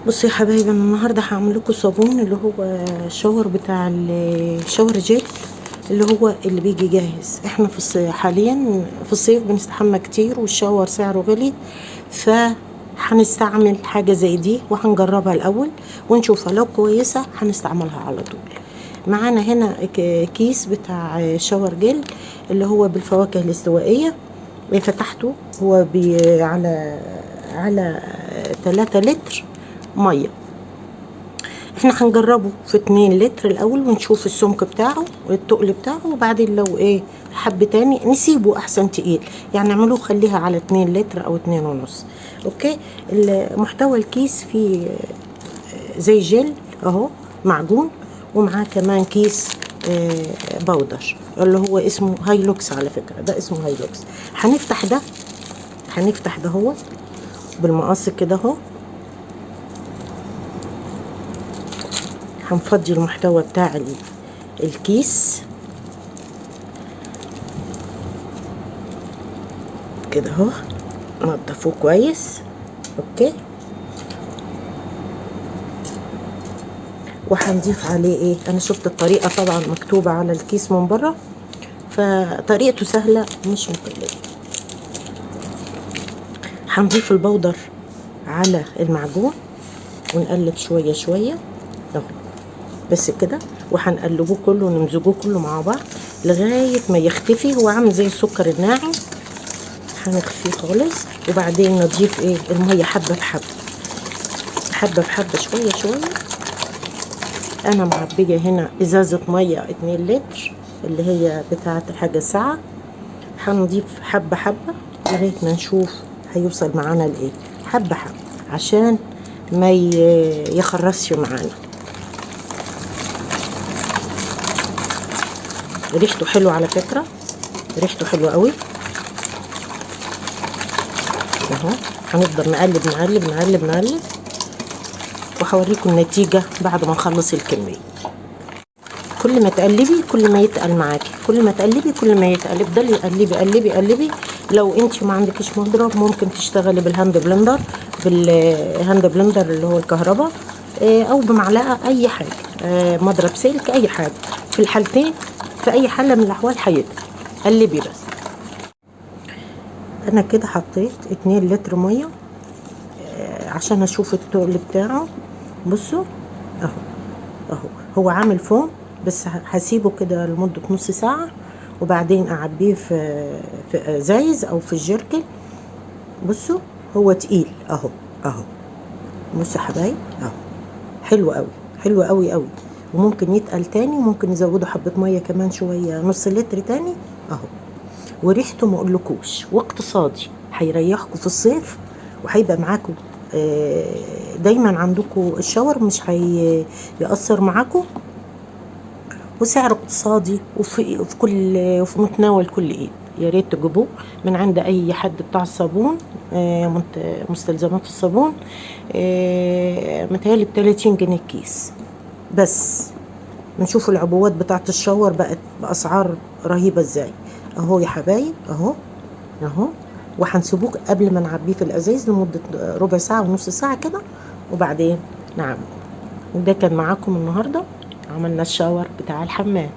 بصوا يا حبايبي، انا النهارده هعمل لكم صابون اللي هو الشاور بتاع الشاور جيل، اللي هو اللي بيجي جاهز. احنا في الصيف حاليا، في الصيف بنستحمى كتير والشاور سعره غلي، فهنستعمل حاجه زي دي وهنجربها الاول ونشوفها. لو كويسه هنستعملها على طول. معانا هنا كيس بتاع شاور جيل اللي هو بالفواكه الاستوائيه. فتحته، هو على 3 لتر ميه. احنا هنجربه في 2 لتر الاول ونشوف السمك بتاعه والتقل بتاعه، وبعدين لو ايه حب تاني نسيبه احسن تقيل. يعني اعملوه خليها على 2 لتر او 2.5. اوكي. محتوى الكيس فيه زي جل اهو، معجون، ومعاه كمان كيس باودر اللي هو اسمه هايلوكس. على فكرة ده اسمه هايلوكس. هنفتح ده هو بالمقص كده اهو. هنفضي المحتوى بتاع الكيس كده اهو، نضفوه كويس. اوكي. وهنضيف عليه ايه، انا شفت الطريقه طبعا مكتوبه على الكيس من بره، فطريقته سهله مش مكلفه. هنضيف البودر على المعجون ونقلب شويه شويه اهو، بس كده. وهنقلبوه كله ونمزجوه كله مع بعض لغايه ما يختفي. هو عامل زي السكر الناعم، هنخفيه خالص. وبعدين نضيف ايه الميه حبه بحبه، حبه بحبه، شويه شويه. انا معبيه هنا ازازه ميه 2 لتر اللي هي بتاعه الحاجه الساعه. هنضيف حبه حبه لغايه ما نشوف هيوصل معانا لايه، حبه حبه، عشان ما يخرسش معانا. ريحته حلوه على فكره، ريحته حلوه قوي اهو. هنفضل نقلب نقلب نقلب نقلب، وهوريكم النتيجه بعد ما نخلص الكميه. كل ما تقلبي كل ما يتقل معاكي، كل ما تقلبي كل ما يتقل. افضلي قلبي قلبي قلبي. لو انت ما عندكش مضرب ممكن تشتغلي بالهاند بلندر، بالهاند بلندر اللي هو الكهرباء، او بمعلقه، اي حاجه، مضرب سلك، اي حاجه. في الحالتين، في اي حاله من الاحوال هيتقل. قلبي بس. انا كده حطيت 2 لتر ميه عشان اشوف التقل بتاعه. بصوا اهو اهو، هو عامل فوم، بس هسيبه كده لمدة نص ساعة، وبعدين اعبيه في ازايز او في الجيركن. بصوا هو تقيل اهو اهو. بصوا يا حبايب اهو، حلو قوي، حلو قوي قوي. وممكن يتقل تاني، وممكن نزوده حبة مية كمان شوية، نص لتر تاني اهو. وريحته ما اقولكوش، واقتصادي، هيريحكم في الصيف، وهيبقى معاكم دايما عندكم الشاور مش هيأثر معاكم، وسعر اقتصادي، وفي متناول كل ايد. يا ريت تجيبوه من عند اي حد بتاع الصابون، مستلزمات الصابون. متهيألي ب30 جنيه الكيس بس. نشوف العبوات بتاعت الشاور بقت بأسعار رهيبة ازاي. اهو يا حبايب اهو اهو. وهنسيبوه قبل ما نعبيه في الازايز لمدة ربع ساعة ونص ساعة كده، وبعدين نعم. وده كان معاكم النهاردة، عملنا الشاور بتاع الحمام.